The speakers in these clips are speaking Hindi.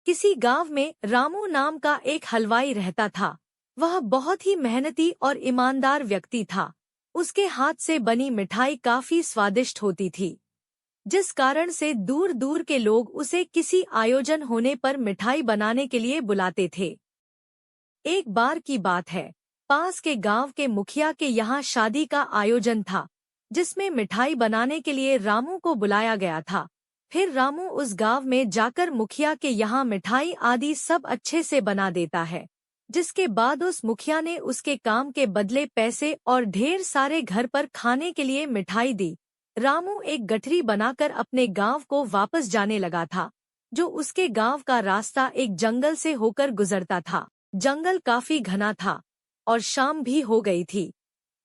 किसी गांव में रामू नाम का एक हलवाई रहता था। वह बहुत ही मेहनती और ईमानदार व्यक्ति था। उसके हाथ से बनी मिठाई काफी स्वादिष्ट होती थी, जिस कारण से दूर दूर के लोग उसे किसी आयोजन होने पर मिठाई बनाने के लिए बुलाते थे। एक बार की बात है, पास के गांव के मुखिया के यहाँ शादी का आयोजन था, जिसमें मिठाई बनाने के लिए रामू को बुलाया गया था। फिर रामू उस गांव में जाकर मुखिया के यहाँ मिठाई आदि सब अच्छे से बना देता है, जिसके बाद उस मुखिया ने उसके काम के बदले पैसे और ढेर सारे घर पर खाने के लिए मिठाई दी। रामू एक गठरी बनाकर अपने गांव को वापस जाने लगा था, जो उसके गांव का रास्ता एक जंगल से होकर गुजरता था। जंगल काफी घना था और शाम भी हो गई थी।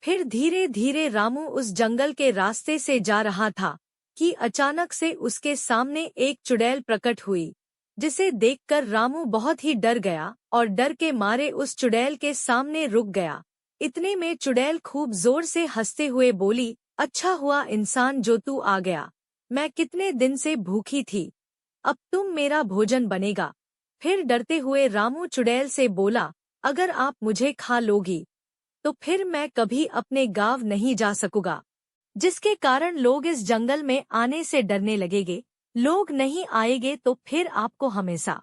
फिर धीरे धीरे रामू उस जंगल के रास्ते से जा रहा था कि अचानक से उसके सामने एक चुड़ैल प्रकट हुई, जिसे देखकर रामू बहुत ही डर गया और डर के मारे उस चुड़ैल के सामने रुक गया। इतने में चुड़ैल खूब जोर से हंसते हुए बोली, अच्छा हुआ इंसान जो तू आ गया, मैं कितने दिन से भूखी थी, अब तुम मेरा भोजन बनेगा। फिर डरते हुए रामू चुड़ैल से बोला, अगर आप मुझे खा लोगी तो फिर मैं कभी अपने गांव नहीं जा सकूंगा, जिसके कारण लोग इस जंगल में आने से डरने लगेंगे। लोग नहीं आएंगे तो फिर आपको हमेशा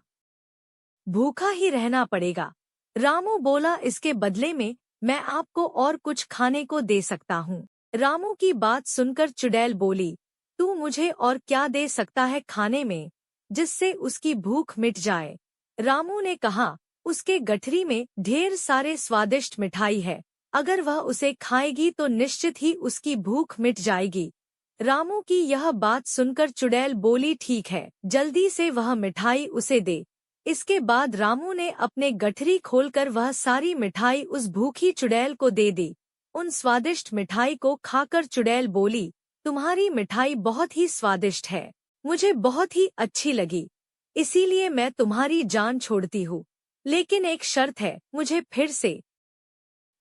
भूखा ही रहना पड़ेगा। रामू बोला, इसके बदले में मैं आपको और कुछ खाने को दे सकता हूँ। रामू की बात सुनकर चुड़ैल बोली, तू मुझे और क्या दे सकता है खाने में, जिससे उसकी भूख मिट जाए। रामू ने कहा, उसके गठरी में ढेर सारे स्वादिष्ट मिठाई है, अगर वह उसे खाएगी तो निश्चित ही उसकी भूख मिट जाएगी। रामू की यह बात सुनकर चुड़ैल बोली, ठीक है, जल्दी से वह मिठाई उसे दे। इसके बाद रामू ने अपने गठरी खोलकर वह सारी मिठाई उस भूखी चुड़ैल को दे दी। उन स्वादिष्ट मिठाई को खाकर चुड़ैल बोली, तुम्हारी मिठाई बहुत ही स्वादिष्ट है, मुझे बहुत ही अच्छी लगी, इसीलिए मैं तुम्हारी जान छोड़ती हूँ, लेकिन एक शर्त है, मुझे फिर से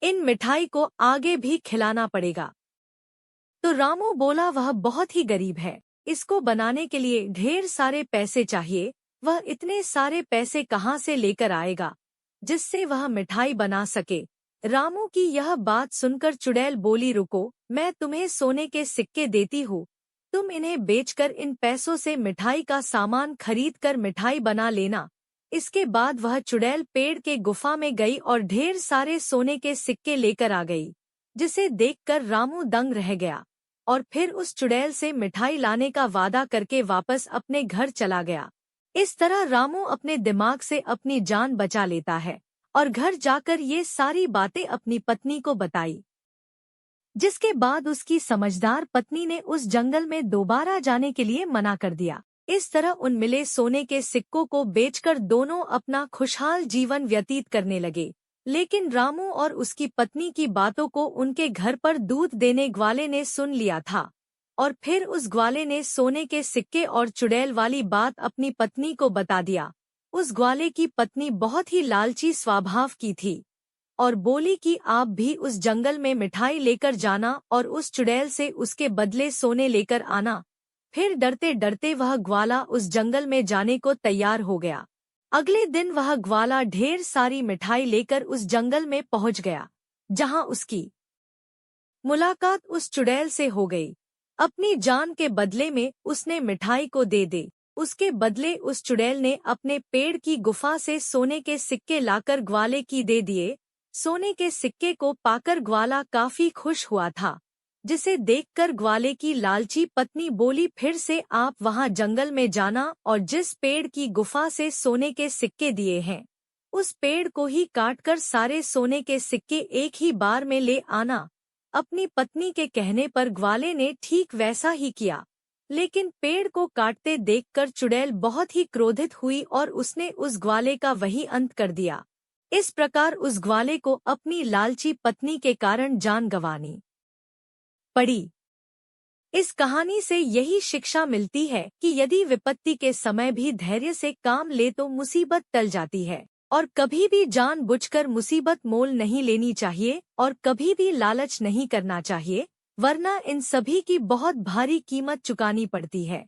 इन मिठाई को आगे भी खिलाना पड़ेगा। तो रामू बोला, वह बहुत ही गरीब है, इसको बनाने के लिए ढेर सारे पैसे चाहिए, वह इतने सारे पैसे कहाँ से लेकर आएगा जिससे वह मिठाई बना सके। रामू की यह बात सुनकर चुड़ैल बोली, रुको, मैं तुम्हें सोने के सिक्के देती हूँ, तुम इन्हें बेचकर इन पैसों से मिठाई का सामान खरीद कर मिठाई बना लेना। इसके बाद वह चुड़ैल पेड़ के गुफा में गई और ढेर सारे सोने के सिक्के लेकर आ गई, जिसे देखकर रामू दंग रह गया और फिर उस चुड़ैल से मिठाई लाने का वादा करके वापस अपने घर चला गया। इस तरह रामू अपने दिमाग से अपनी जान बचा लेता है और घर जाकर ये सारी बातें अपनी पत्नी को बताई, जिसके बाद उसकी समझदार पत्नी ने उस जंगल में दोबारा जाने के लिए मना कर दिया। इस तरह उन मिले सोने के सिक्कों को बेचकर दोनों अपना खुशहाल जीवन व्यतीत करने लगे। लेकिन रामू और उसकी पत्नी की बातों को उनके घर पर दूध देने ग्वाले ने सुन लिया था और फिर उस ग्वाले ने सोने के सिक्के और चुड़ैल वाली बात अपनी पत्नी को बता दिया। उस ग्वाले की पत्नी बहुत ही लालची स्वभाव की थी और बोली कि आप भी उस जंगल में मिठाई लेकर जाना और उस चुड़ैल से उसके बदले सोने लेकर आना। फिर डरते डरते वह ग्वाला उस जंगल में जाने को तैयार हो गया। अगले दिन वह ग्वाला ढेर सारी मिठाई लेकर उस जंगल में पहुंच गया, जहां उसकी मुलाकात उस चुड़ैल से हो गई। अपनी जान के बदले में उसने मिठाई को दे दे। उसके बदले उस चुड़ैल ने अपने पेड़ की गुफा से सोने के सिक्के लाकर ग्वाले की दे दिए। सोने के सिक्के को पाकर ग्वाला काफी खुश हुआ था, जिसे देखकर ग्वाले की लालची पत्नी बोली, फिर से आप वहां जंगल में जाना और जिस पेड़ की गुफा से सोने के सिक्के दिए हैं, उस पेड़ को ही काटकर सारे सोने के सिक्के एक ही बार में ले आना। अपनी पत्नी के कहने पर ग्वाले ने ठीक वैसा ही किया, लेकिन पेड़ को काटते देखकर चुड़ैल बहुत ही क्रोधित हुई और उसने उस ग्वाले का वही अंत कर दिया। इस प्रकार उस ग्वाले को अपनी लालची पत्नी के कारण जान गंवानी पड़ी। इस कहानी से यही शिक्षा मिलती है कि यदि विपत्ति के समय भी धैर्य से काम ले तो मुसीबत टल जाती है, और कभी भी जानबूझकर मुसीबत मोल नहीं लेनी चाहिए और कभी भी लालच नहीं करना चाहिए, वरना इन सभी की बहुत भारी कीमत चुकानी पड़ती है।